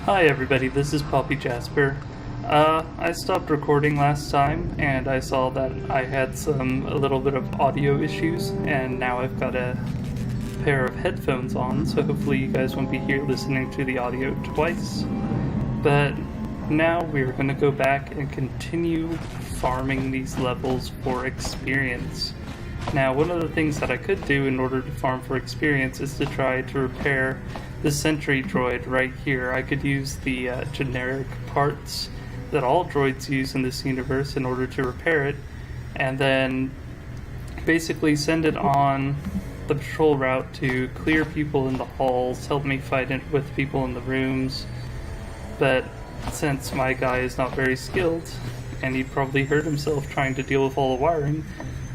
Hi everybody, this is Poppy Jasper. I stopped recording last time and I saw that I had a little bit of audio issues, and now I've got a pair of headphones on, so hopefully you guys won't be here listening to the audio twice. But now we're going to go back and continue farming these levels for experience. Now, one of the things that I could do in order to farm for experience is to try to repair the sentry droid right here. I could use the generic parts that all droids use in this universe in order to repair it, and then basically send it on the patrol route to clear people in the halls, help me fight it with people in the rooms. But since my guy is not very skilled, and he probably hurt himself trying to deal with all the wiring,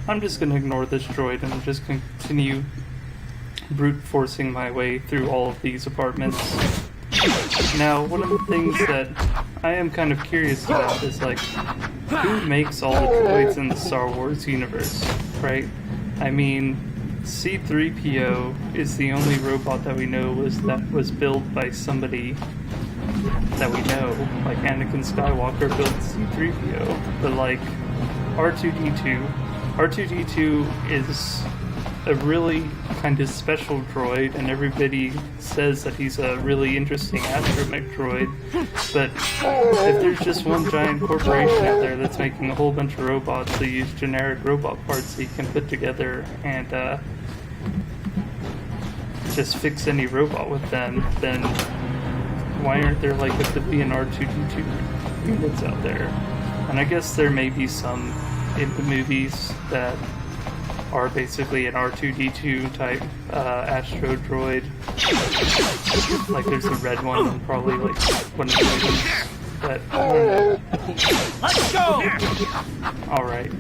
I'm just going to ignore this droid and just continue brute forcing my way through all of these apartments. Now, one of the things that I am kind of curious about is, like, who makes all the droids in the Star Wars universe, right? I mean, C-3PO is the only robot that we know was built by somebody that we know. Like, Anakin Skywalker built C-3PO, but like R2-D2 is a really kind of special droid, and everybody says that he's a really interesting astromech droid, but if there's just one giant corporation out there that's making a whole bunch of robots that use generic robot parts that you can put together and just fix any robot with them, then why aren't there like a billion R2-D2 units out there? And I guess there may be some in the movies that are basically an R2-D2 type astro droid. Like there's a red one and probably like one of the movies. But I don't know. Let's go! Alright.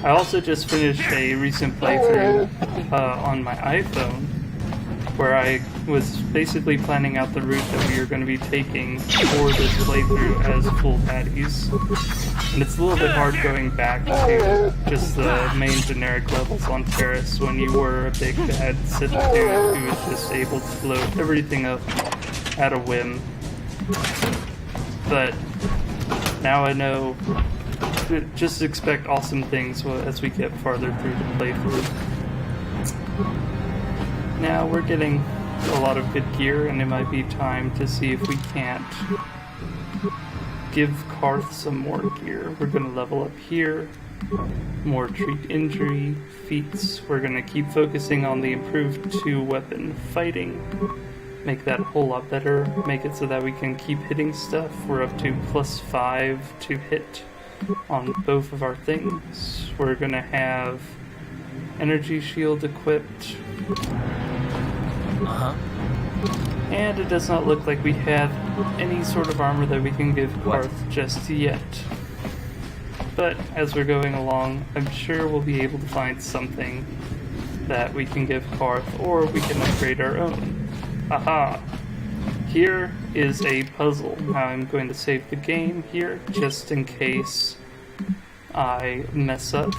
I also just finished a recent playthrough on my iPhone, where I was basically planning out the route that we are going to be taking for this playthrough as full baddies. And it's a little bit hard going back to just the main generic levels on Terrace when you were a big bad Sith dude who was just able to blow everything up at a whim. But now I know, just expect awesome things as we get farther through the playthrough. Now we're getting a lot of good gear, and it might be time to see if we can't give Karth some more gear. We're going to level up here, more treat injury, feats. We're going to keep focusing on the improved 2-weapon fighting, make that a whole lot better, make it so that we can keep hitting stuff. We're up to +5 to hit on both of our things. We're going to have energy shield equipped. And it does not look like we have any sort of armor that we can give Karth just yet. But as we're going along, I'm sure we'll be able to find something that we can give Karth, or we can upgrade our own. Aha! Here is a puzzle. Now I'm going to save the game here, just in case I mess up.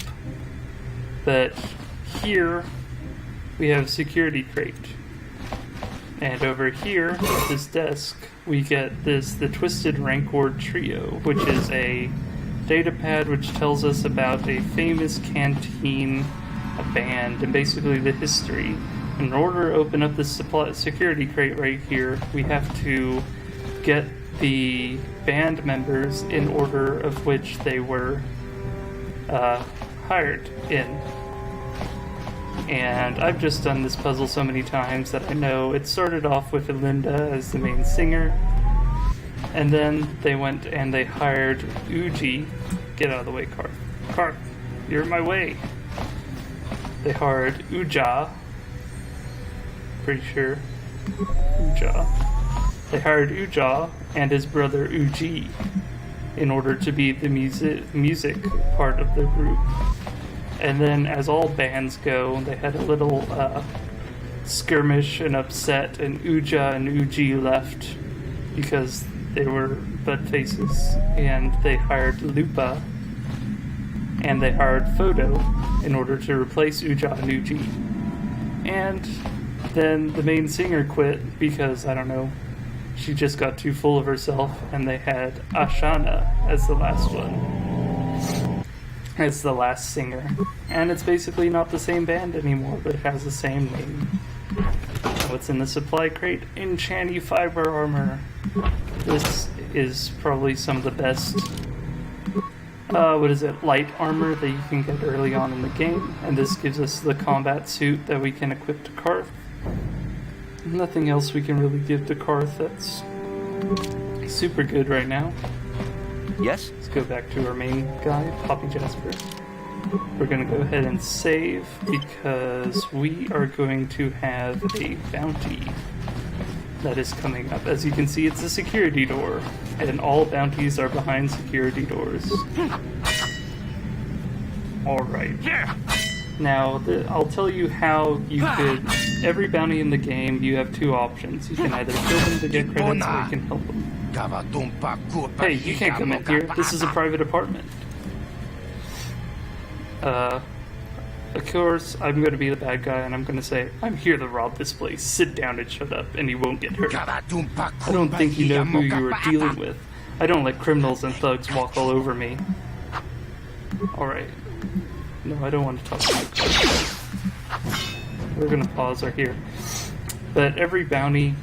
But here we have security crate. And over here, at this desk, we get the Twisted Rancor Trio, which is a datapad which tells us about a famous canteen, a band, and basically the history. In order to open up this security crate right here, we have to get the band members in order of which they were hired in. And I've just done this puzzle so many times that I know it started off with Linda as the main singer, and then they went and they hired Uji. Get out of the way, Karth. Karth, you're in my way. They hired Uja. Pretty sure. Uja. They hired Uja and his brother Uji in order to be the music part of the group. And then, as all bands go, they had a little skirmish and upset, and Uja and Uji left because they were butt faces, and they hired Lupa, and they hired Photo in order to replace Uja and Uji. And then the main singer quit because, I don't know, She just got too full of herself, and they had Ashana as the last one. As the last singer. And it's basically not the same band anymore, but it has the same name. What's in the supply crate? Enchanty fiber armor. This is probably some of the best, light armor that you can get early on in the game. And this gives us the combat suit that we can equip to Karth. Nothing else we can really give to Karth that's super good right now. Yes? Let's go back to our main guy, Poppy Jasper. We're going to go ahead and save because we are going to have a bounty that is coming up. As you can see, it's a security door, and all bounties are behind security doors. Alright. Now, I'll tell you how you could... Every bounty in the game, you have two options. You can either kill them to get credits, or you can help them. Hey, you can't come in here. This is a private apartment. Of course, I'm going to be the bad guy, and I'm going to say, I'm here to rob this place. Sit down and shut up, and you won't get hurt. I don't think you know who you are dealing with. I don't let criminals and thugs walk all over me. Alright. No, I don't want to talk about it. We're going to pause right here. But every bounty,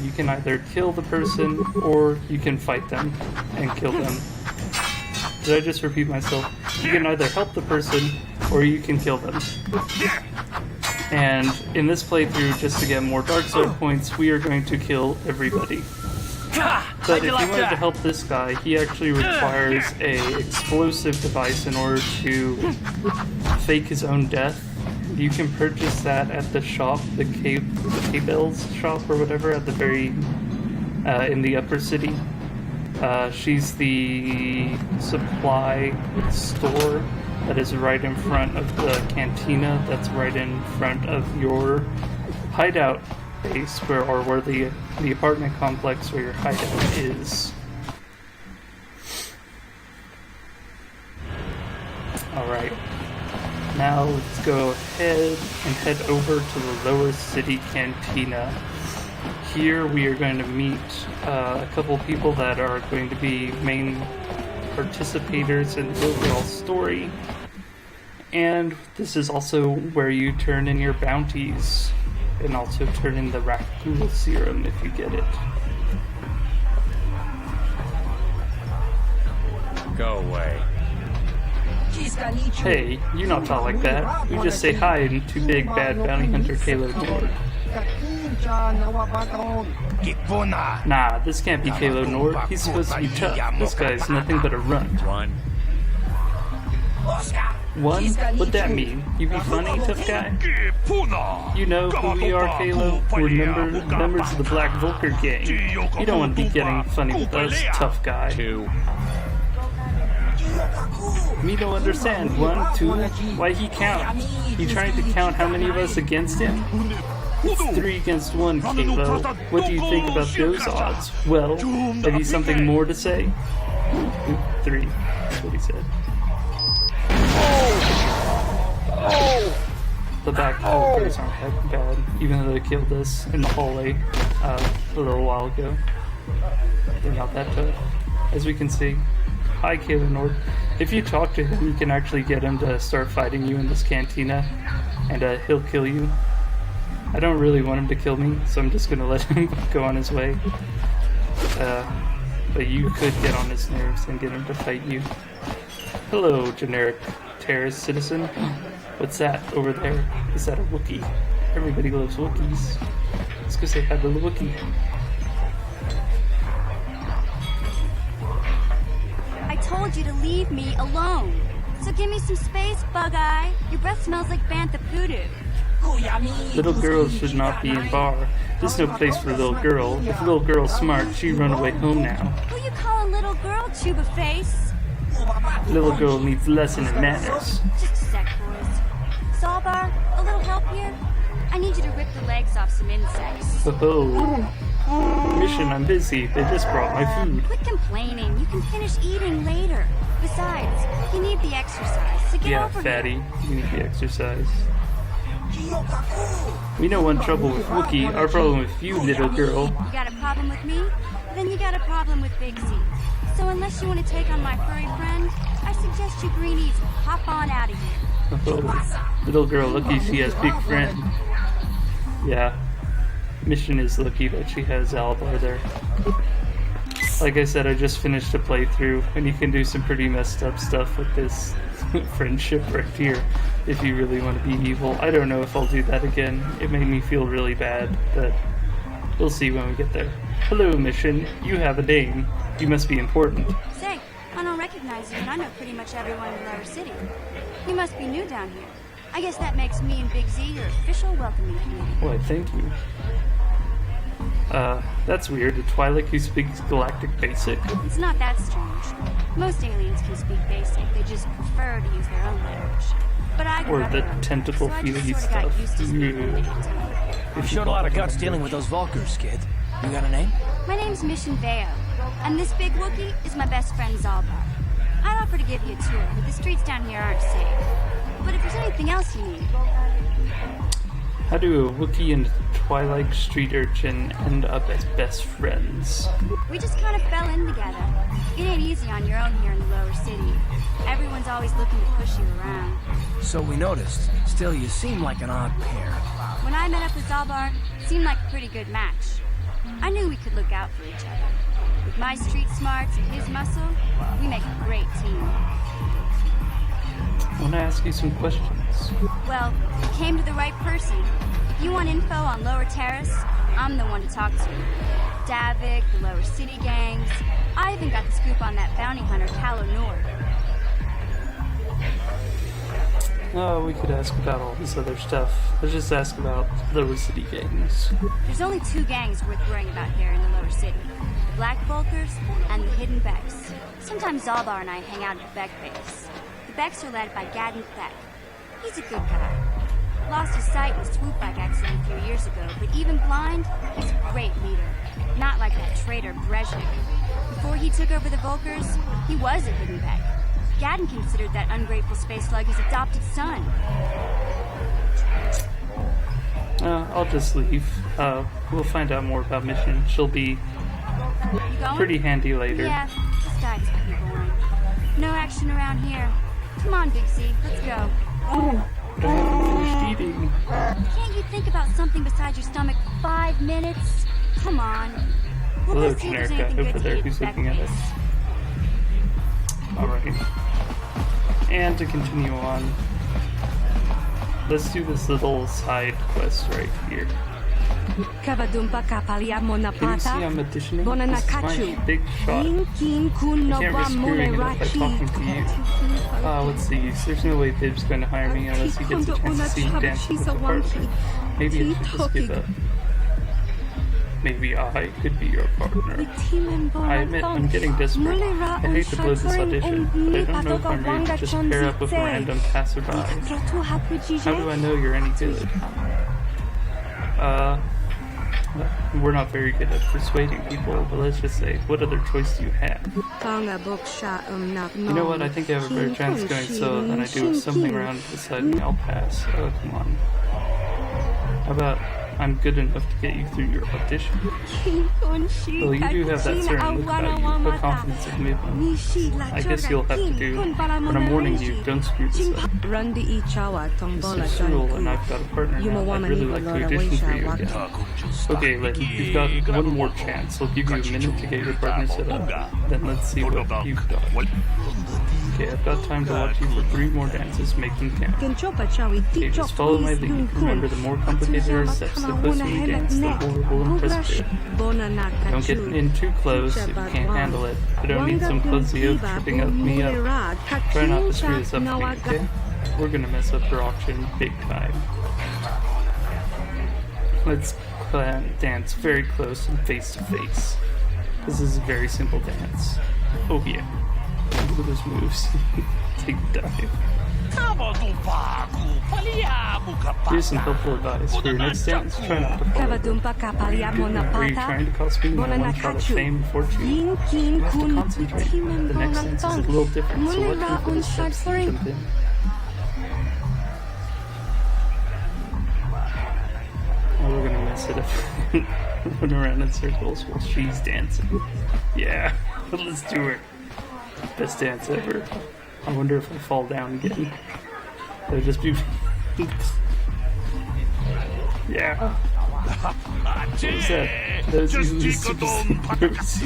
you can either kill the person, or you can fight them and kill them. Did I just repeat myself? You can either help the person, or you can kill them. And in this playthrough, just to get more Dark Side points, we are going to kill everybody. But if you wanted to help this guy, he actually requires a explosive device in order to fake his own death. You can purchase that at the shop, the K-Bell's shop or whatever, at the very, in the upper city. She's the supply store that is right in front of the cantina that's right in front of your hideout base, where the apartment complex where your hideout is. Alright. Now let's go ahead and head over to the Lowercity Cantina. Here we are going to meet a couple people that are going to be main participators in the overall story. And this is also where you turn in your bounties, and also turn in the Rakul serum if you get it. Go away. Hey, you not talk like that. You just say hi to Big Bad Bounty Hunter Kalo Nord. Nah, this can't be Kalo Nord. He's supposed to be tough. This guy's nothing but a runt. One? What'd that mean? You be funny, tough guy? You know who we are, Kalo? We're members of the Black Vulcar gang. You don't want to be getting funny with us, tough guy. Me don't understand. 1, 2, why he count? He trying to count how many of us against him? It's 3 against 1, Kalo. What do you think about those odds? Well, have you something more to say? 3. That's what he said. The back walkers aren't that bad, even though they killed us in the hallway a little while ago. They're not that tough. As we can see. Hi, Kalo Nord. If you talk to him, you can actually get him to start fighting you in this cantina, and he'll kill you. I don't really want him to kill me, so I'm just gonna let him go on his way. But you could get on his nerves and get him to fight you. Hello, generic terrorist citizen. What's that over there? Is that a Wookiee? Everybody loves Wookiees. Let's go say hi to the Wookiee. I told you to leave me alone. So give me some space, Bug-Eye. Your breath smells like Bantha Poodoo. Little girls should not be in bar. There's no place for a little girl. If a little girl's smart, she'd run away home now. Who you calling little girl, Chuba Face? Little girl needs lesson in manners. Just a sec, boys. Sawbar, a little help here? I need you to rip the legs off some insects. Oh, mission, I'm busy. They just brought my food. Quit complaining. You can finish eating later. Besides, you need the exercise, so get Yeah, over fatty. here. You need the exercise. We know one trouble with Wookie, our problem with you, little girl. You got a problem with me? Then you got a problem with Big Z. So unless you want to take on my furry friend, I suggest you greenies hop on out of here. Oh, little girl, lucky she has big friend. Yeah, Mission is lucky that she has Albar there. Like I said, I just finished a playthrough, and you can do some pretty messed up stuff with this friendship right here, if you really want to be evil. I don't know if I'll do that again. It made me feel really bad, but we'll see when we get there. Hello, Mission. You have a name. You must be important. Say, I don't recognize you, and I know pretty much everyone in Lowercity. You must be new down here. I guess that makes me and Big Z your official welcoming committee. Why, thank you. That's weird. A Twi'lek who speaks Galactic Basic? It's not that strange. Most aliens can speak Basic, they just prefer to use their own language. But I Or grew up the around, tentacle so I just feely sorta got stuff. used to speaking digital. You showed a lot of guts dealing with those Vulkars, kid. You got a name? My name's Mission Veo, and this big Wookiee is my best friend Zalbar. I'd offer to give you a tour, but the streets down here aren't safe. But if there's anything else you need... How do a Wookiee and a Twi'lek street urchin end up as best friends? We just kind of fell in together. It ain't easy on your own here in the lower city. Everyone's always looking to push you around. So we noticed. Still, you seem like an odd pair. When I met up with Zalbar, it seemed like a pretty good match. I knew we could look out for each other. With my street smarts and his muscle, we make a great team. I want to ask you some questions. Well, you came to the right person. If you want info on Lower Terrace, I'm the one to talk to. Davik, the Lower City gangs. I even got the scoop on that bounty hunter, Calo Nord. Oh, we could ask about all this other stuff. Let's just ask about Lowercity gangs. There's only two gangs worth worrying about here in the Lower City. The Black Vulkars and the Hidden Becks. Sometimes Zalbar and I hang out at the Beck base. The Becks are led by Gadden Thek. He's a good guy. Lost his sight in a swoop bike accident a few years ago, but even blind, he's a great leader. Not like that traitor Brezhnik. Before he took over the Vulkars, he was a Hidden Beck. Gadden considered that ungrateful space slug his adopted son. I'll just leave. We'll find out more about Mission. She'll be You going? pretty handy later. Yeah, this diet's pretty boring. No action around here. Come on, Big Z, let's go. But I haven't finished eating. Can't you think about something besides your stomach for 5 minutes? Come on. We'll Hello, go see if there's generic guy anything over good there to eat who's at looking at Beck us. Base. Alright. And to continue on, let's do this little side quest right here. Kavadumpa kapaliamo na Can you see pata. I'm auditioning? Bona This is my nakachu. big shot. Inkin kun I no can't ba risk mole screwing it up by talking to rachi. you. What's the use? There's no way Bib's going to hire me unless he gets a chance to see me dancing with the partner. Maybe I should just give up. Maybe I could be your partner. I admit I'm getting desperate. I hate to blow this audition, but I don't know if I'm ready to just pair up with a random passerby. How do I know you're any good? We're not very good at persuading people, but let's just say, what other choice do you have? You know what, I think I have a better chance going solo than I do with something around beside me. I'll pass. Oh, come on. How about I'm good enough to get you through your audition? Well, you do have that certain look about you, the confidence of movement. I guess you'll have to do, but I'm warning you, don't screw this up. It's Cruel, and I've got a partner now. I'd really like to audition for you again. Okay, Lynn, you've got one more chance. I'll give you a minute to get your partner set up. Then let's see what you've got. Okay, I've got time to watch you for 3 more dances making count. Okay, just follow my lead. Remember, the more complicated our steps, the closer we dance, the more we'll impress you. Don't get in too close if you can't handle it. I don't need some cozy oaf tripping me up. Try not to screw this up for me, okay? We're gonna mess up your auction big time. Let's dance very close and face to face. This is a very simple dance. Oh yeah. Look at those moves. Take a dive. Here's some helpful advice. For your next dance, try not to fall. Are you trying to cost me my one shot of fame and fortune? You have to concentrate. The next dance is a little different, so watch me for the steps and jump in. instead of run around in circles while she's dancing. Yeah, let's do it. Best dance ever. I wonder if I fall down again. It'll just be... Yeah. What was that? That was usually super nervous.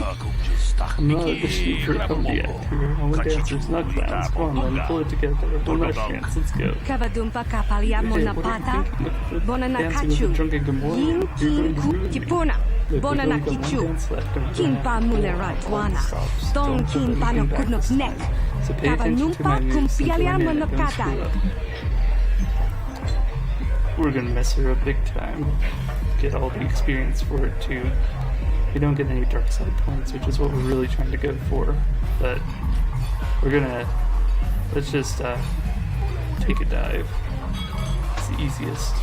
I'm not the sheep for comedy yet. We're only dancers, not clowns. Come on, then, pull it together. One last chance, let's go. Kavadumpa kapaliamo Hey, na what are you pata. thinking? Look, Bona na dancing with kachu. a drunken Gamora. Yin You're kin going to ku ruin it. kipona. Look, Bona we've na only got one kichu. dance left, and we're Kin gonna pa have to mule pull ratwana. all the stops. Don Don't put kin pa no anything back kudnop this nek. time. So pay attention to my Kavanumpa moves and join kumpialiamo in na and don't screw kata. up. We're gonna mess her up big time. Get all the experience for it too. We don't get any dark side points, which is what we're really trying to go for. But we're gonna... Let's just take a dive. It's the easiest.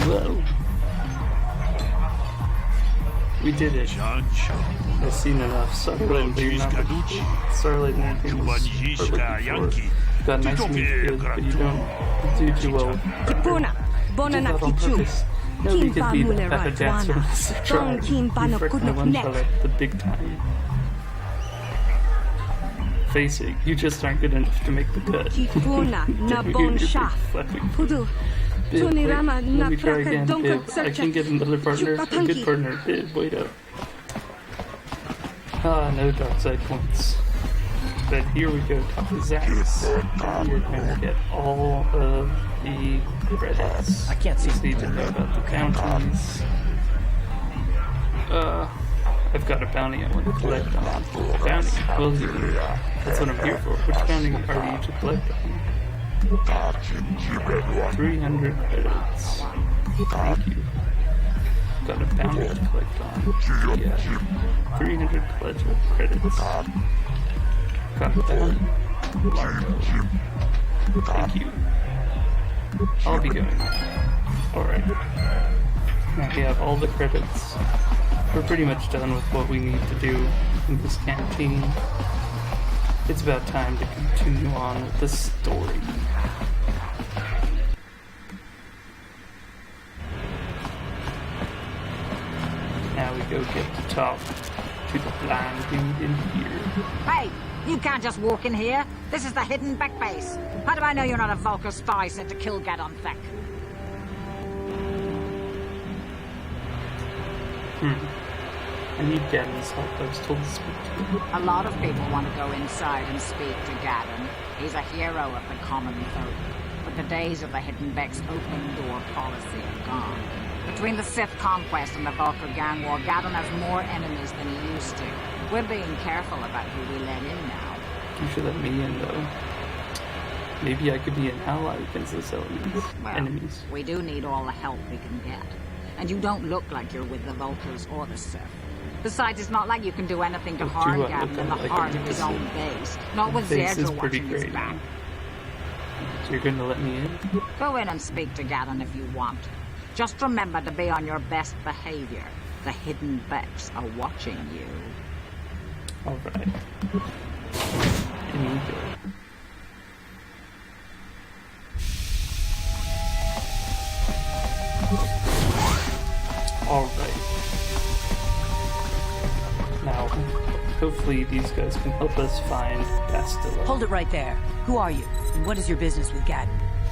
Whoa. We did it. I've seen enough. Starlight and Baby Starlight and everything was perfect before. You got nice and good, but you don't do too well. Kipona. Bona Did na that on kichu. purpose. Nobody Kin could pa beat mule Peppa Dancer ratwana. unless they Don tried. kin pa You no freaking kudnop one nek. shot at the big time. Face it, you just aren't good enough to make the cut. Kipona na You're bon big shaf. flapping. Pudu. Bib, Tuni wait, rama let na me try praka again, donka Bib. I tsacha. can get another partner, a good Chupatanki. partner. Bib, wait up. Ah, no dark side points. But here we go, top of Zax. You're gonna get all of the credits. I can't see. Just need to know about the bounties. I've got a bounty I want to collect on. Bounty? Well, that's what I'm here for. Which bounty are you to collect on? 300 credits. Thank you. Got a bounty to collect on. Yeah. 300 pledge of credits. Got a bounty. Thank you. I'll be going now. Alright. Now we have all the credits. We're pretty much done with what we need to do in this campaign. It's about time to continue on with the story. Now we go get to talk to the blind dude in here. Hey, you can't just walk in here. This is the hidden back base. How do I know you're not a Vulcar spy sent to kill Gadon Thek? I need Gadon's help. I was told to speak to him. A lot of people want to go inside and speak to Gadon. He's a hero of the common folk. But the days of the Hidden Beck's open door policy are gone. Between the Sith conquest and the Vulcar gang war, Gadon has more enemies than he used to. We're being careful about who we let in now. You should let me in, though. Maybe I could be an ally against those enemies. We do need all the help we can get. And you don't look like you're with the Vulcars or the Sith. Besides, it's not like you can do anything to harm do I Gadon look in the like heart I'm of his the own Sith? base. Not with Face is Zerdra pretty watching his great. back. So you're gonna let me in? Go in and speak to Gadon if you want. Just remember to be on your best behavior. The Hidden Becks are watching you. Alright. In we go. Alright. Now, hopefully these guys can help us find Bastila. Hold it right there. Who are you? And what is your business with Gadon?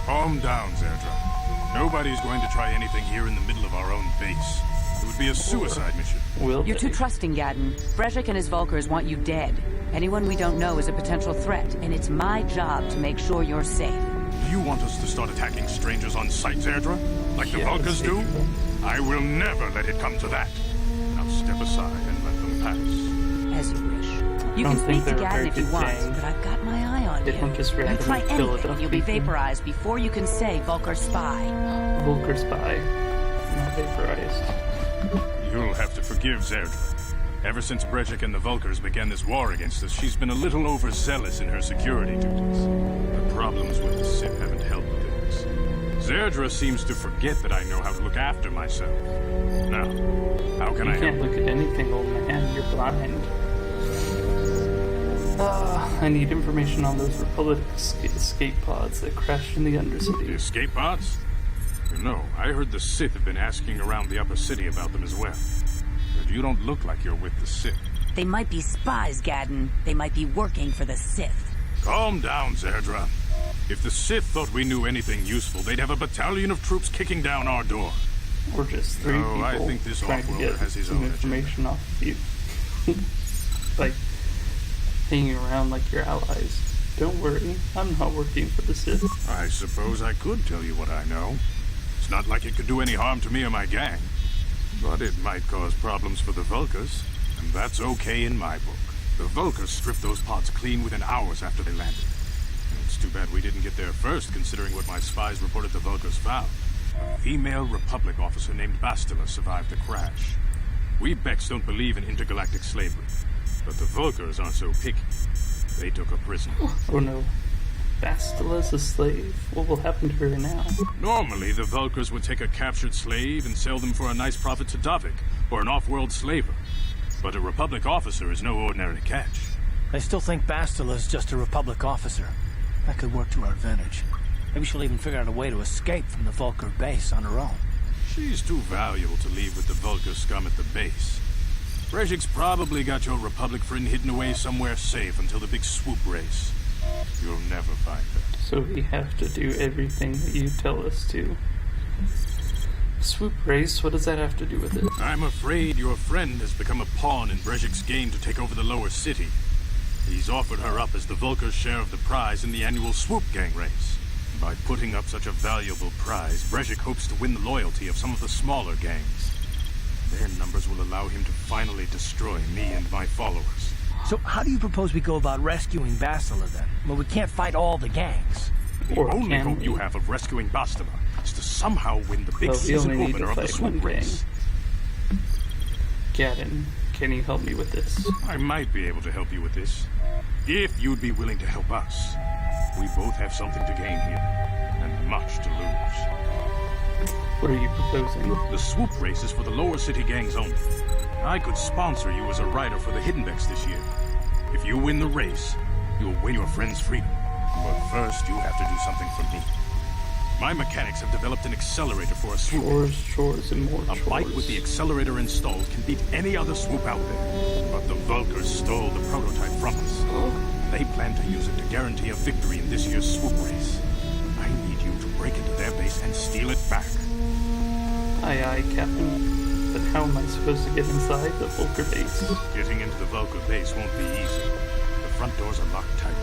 Calm down, Zerdra. Nobody's going to try anything here in the middle of our own base. It would be a suicide mission. Will You're they? too trusting, Gadon. Brejik and his Vulkars want you dead. Anyone we don't know is a potential threat, and it's my job to make sure you're safe. Do you want us to start attacking strangers on sight, Zerdra? Like the Yeah, Vulcars do? Zerdra. I will never let it come to that. Now step aside and let them pass. As you wish. You I can don't think speak to they're a very Gadon if you good want, gang. but I've got my eye on They you. don't just You randomly try kill anything, enough you'll be people. vaporized before you can say Vulcar spy. Vulcar spy. Not vaporized. You'll have to forgive Zerdra. Ever since Brejik and the Vulcars began this war against us, she's been a little overzealous in her security duties. The problems with the Sith haven't helped things. Zerdra seems to forget that I know how to look after myself. Now, how can You I can't help? look at anything, old man. You're blind. I need information on those Republic escape pods that crashed in the The Undercity. escape pods? You know, I heard the Sith have been asking around the upper city about them as well. But you don't look like you're with the Sith. They might be spies, Gadden. They might be working for the Sith. Calm down, Zerdra. If the Sith thought we knew anything useful, they'd have a battalion of troops kicking down our door. Or just three Oh, people I think this trying to offworlder get has his some own information off of you. Like, hanging around like your allies. Don't worry, I'm not working for the Sith. I suppose I could tell you what I know. It's not like it could do any harm to me or my gang. But it might cause problems for the Vulkars, and that's okay in my book. The Vulkars stripped those pods clean within hours after they landed. It's too bad we didn't get there first, considering what my spies reported the Vulkars found. A female Republic officer named Bastila survived the crash. We Becks don't believe in intergalactic slavery, but the Vulkars aren't so picky. They took her prisoner. Oh no. Bastila's a slave. What will happen to her now? Normally, the Vulkars would take a captured slave and sell them for a nice profit to Davik, or an off-world slaver. But a Republic officer is no ordinary catch. I still think Bastila's just a Republic officer. That could work to our advantage. Maybe she'll even figure out a way to escape from the Vulkar base on her own. She's too valuable to leave with the Vulkar scum at the base. Brejik's probably got your Republic friend hidden away somewhere safe until the big swoop race. You'll never find her. So we have to do everything that you tell us to. Swoop race, what does that have to do with it? I'm afraid your friend has become a pawn in Brejik's game to take over the lower city. He's offered her up as the Vulkar's share of the prize in the annual swoop gang race. By putting up such a valuable prize, Brejik hopes to win the loyalty of some of the smaller gangs. Their numbers will allow him to finally destroy me and my followers. So how do you propose we go about rescuing Bastila then? Well, we can't fight all the gangs. The Or only can hope we? you have of rescuing Bastila is to somehow win the big Well, we season only need to opener of the fight swoop one race. Gadden, can you help me with this? I might be able to help you with this, if you'd be willing to help us. We both have something to gain here, and much to lose. What are you proposing? The swoop race is for the lower city gangs only. I could sponsor you as a rider for the Hidden Becks this year. If you win the race, you'll win your friend's freedom. But first, you have to do something for me. My mechanics have developed an accelerator for a swoop. Chores, and more A bike with the accelerator installed can beat any other swoop out there. But the Vulkars stole the prototype from us. They plan to use it to guarantee a victory in this year's swoop race. I need you to break into their base and steal it back. Aye, aye, Captain. But how am I supposed to get inside the Vulkar base? Getting into the Vulkar base won't be easy. The front doors are locked tight.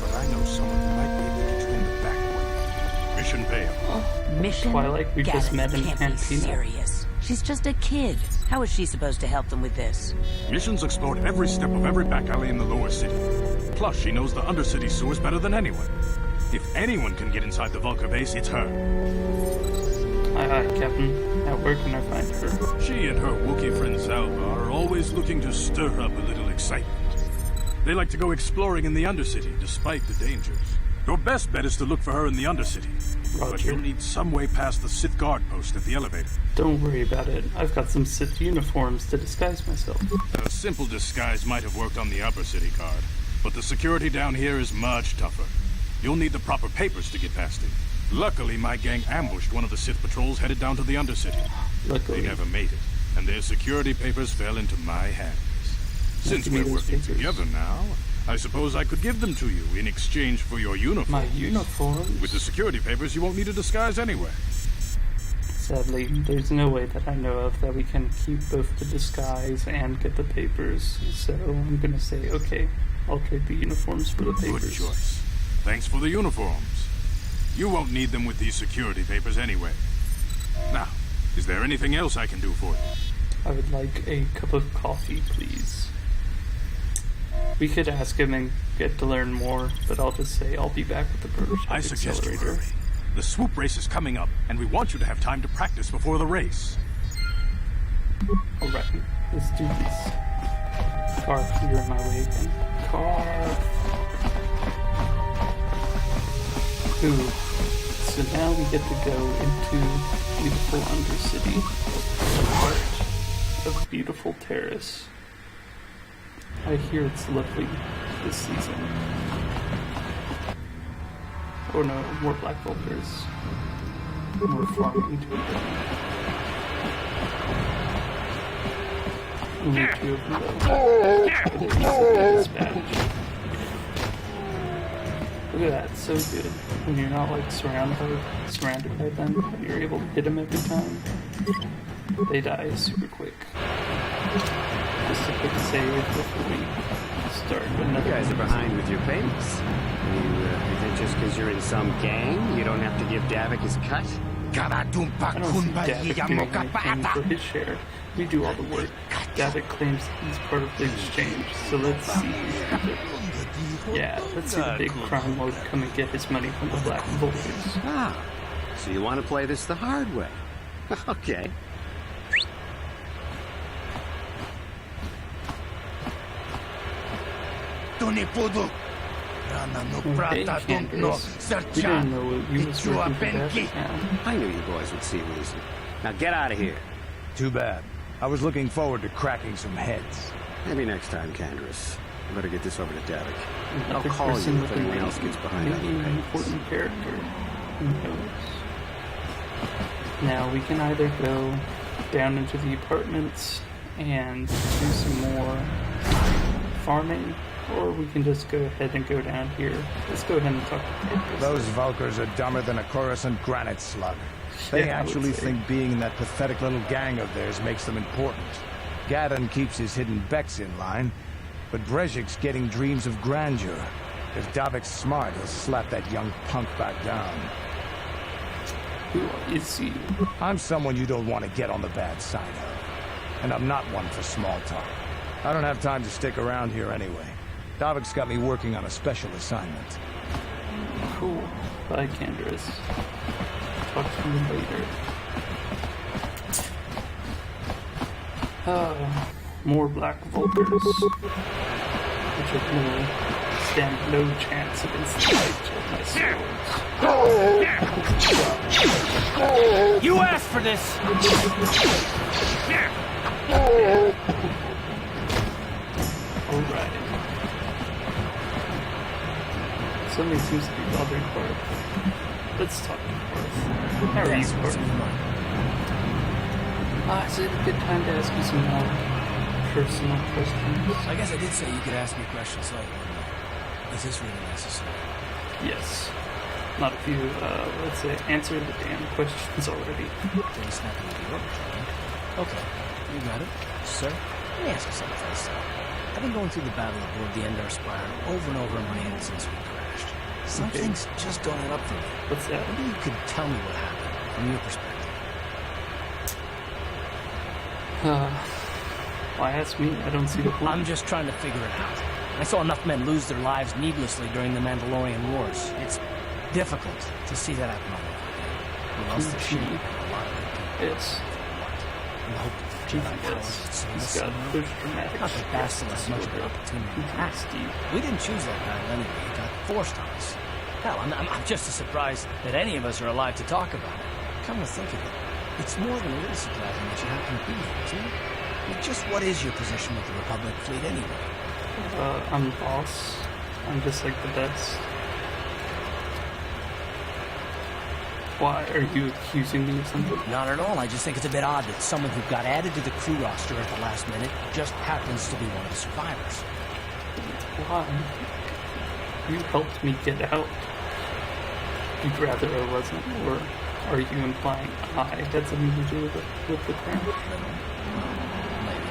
But I know someone who might be able to get you in the back way. Mission failed. Mission? Twilight, we just Gadden, met in you can't be Cantina. serious. She's just a kid. How is she supposed to help them with this? Mission's explored every step of every back alley in the lower city. Plus, she knows the undercity sewers better than anyone. If anyone can get inside the Vulkar base, it's her. Aye, aye, Captain. Now where can I find her? She and her Wookiee friend Zalba are always looking to stir up a little excitement. They like to go exploring in the Undercity, despite the dangers. Your best bet is to look for her in the Undercity. But Roger. you'll need some way past the Sith guard post at the elevator. Don't worry about it. I've got some Sith uniforms to disguise myself. A simple disguise might have worked on the upper city guard, but the security down here is much tougher. You'll need the proper papers to get past it. Luckily, my gang ambushed one of the Sith patrols headed down to the Undercity. They Luckily. never made it, and their security papers fell into my hands. Since give me we're those working papers. together now, I suppose I could give them to you in exchange for your uniform. My uniforms? With the security papers, you won't need a disguise anyway. Sadly, there's no way that I know of that we can keep both the disguise and get the papers. So I'm gonna say, okay, I'll trade the uniforms for the papers. Good choice. Thanks for the uniforms. You won't need them with these security papers anyway. Now, is there anything else I can do for you? I would like a cup of coffee, please. We could ask him and get to learn more, but I'll just say I'll be back with the prototype I suggest you accelerator. hurry. The swoop race is coming up, and we want you to have time to practice before the race. Alright, let's do this. Car, you're in my way again. Car! Ooh. So now we get to go into beautiful Undercity, part of beautiful Terrace. I hear it's lovely this season. Oh no, more black vultures. More farming to it. Only 2 of them though. Easily dispatched. Look at that, so good. When you're not like surrounded by them, and you're able to hit them every time. They die super quick. Just a quick save before we start another. You guys are behind with your payments. You think just because you're in some gang, you don't have to give Davik his cut? I don't see Davik doing anything for his share. We do all the work. Davik claims he's part of the exchange, so let's see. Yeah, let's see the big crime lord come and get his money from the black vultures. Ah, so you want to play this the hard way? Okay. Hey, Candace. We didn't know you was working for Davik now. I knew you boys would see reason. Now get out of here. Too bad. I was looking forward to cracking some heads. Maybe next time, Candace. I better get this over to Davik. I'll Another call person you with if a anyone name. else gets behind Maybe an any important character. Who knows? Now we can either go down into the apartments and do some more farming, or we can just go ahead and go down here. Let's go ahead and talk to Candace. Those Vulkars are dumber than a Coruscant granite slug. They Yeah, I would actually say. think being in that pathetic little gang of theirs makes them important. Gadon keeps his hidden Becks in line, but Brezhik's getting dreams of grandeur. If Davik's smart, he'll slap that young punk back down. Who is you? I'm someone you don't want to get on the bad side of. And I'm not one for small talk. I don't have time to stick around here anyway. Davik's got me working on a special assignment. Cool. Bye, Candace. Talk to you later. More black vultures, which will stand no chance against the light of my swords. You asked for this! Alright. Somebody seems to be bothering Parth. Let's talk to Parth. How are you, Parth? Is it a good time to ask you some more personal questions? I guess I did say you could ask me questions later. Is this really necessary? Yes. Not if you, let's say, answer the damn questions already. Then it's not going to be over, right? Okay, you got it. Sir, let me ask you something first. I've been going through the battle aboard the Endar Spire over and over in my head since we crashed. Some things just don't add up for me. What's that? Maybe you could tell me what happened from your perspective. Why ask me? I don't see the point. I'm just trying to figure it out. I saw enough men lose their lives needlessly during the Mandalorian Wars. It's difficult to see that happen all over again. We lost the ship, a lot of good people. Yes. And the hope of the Jedi powers would save us He's got somehow. those dramatic Not that Bastila has much of an opportunity to act. We didn't choose that battle anyway. It got forced on us. Hell, I'm just as surprised that any of us are alive to talk about it. Come to think of it, it's more than a little surprising that you happen to be here, isn't it? Like, just what is your position with the Republic fleet anyway? I'm the boss. I'm just like the best. Why? Are you accusing me of something? Not at all. I just think it's a bit odd that someone who got added to the crew roster at the last minute just happens to be one of the survivors. Why? You helped me get out. You'd rather I wasn't, or are you implying I had something to do with the crime? Maybe.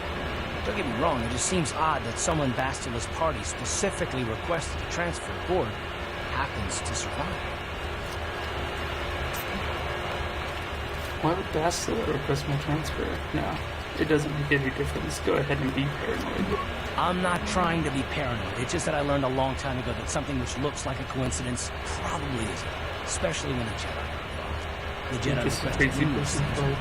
Don't get me wrong, it just seems odd that someone Bastila's party specifically requested to transfer aboard happens to survive. Why would Bastila request my transfer? No, it doesn't make any difference. Go ahead and be paranoid. I'm not trying to be paranoid. It's just that I learned a long time ago that something which looks like a coincidence probably isn't. Especially when a Jedi are involved. The Jedi Just a requested crazy numerous person. things.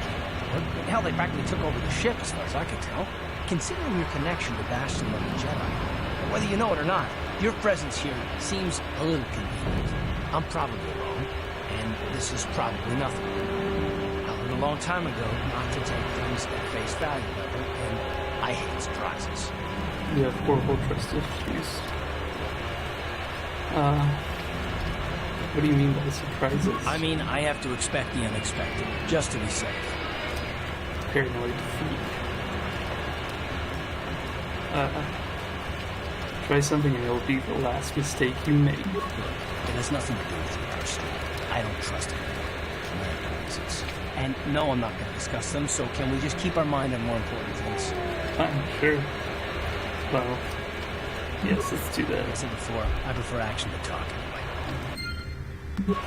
Hell, they practically took over the ship, as far as I could tell. Considering your connection to Bastila and the Jedi, whether you know it or not, your presence here seems a little convenient. I'm probably wrong, and this is probably nothing. I learned a long time ago not to take things at face value level, and I hate surprises. You have horrible trust issues. What do you mean by surprises? I mean, I have to expect the unexpected, just to be safe. Paranoid freak. Try something and it'll be the last mistake you make. Look, it has nothing to do with you personally. I don't trust anyone. American reasons. And no, I'm not going to discuss them, so can we just keep our mind on more important things? Fine, sure. Well, yes, let's do that. Like I said before, I prefer action to talk anyway.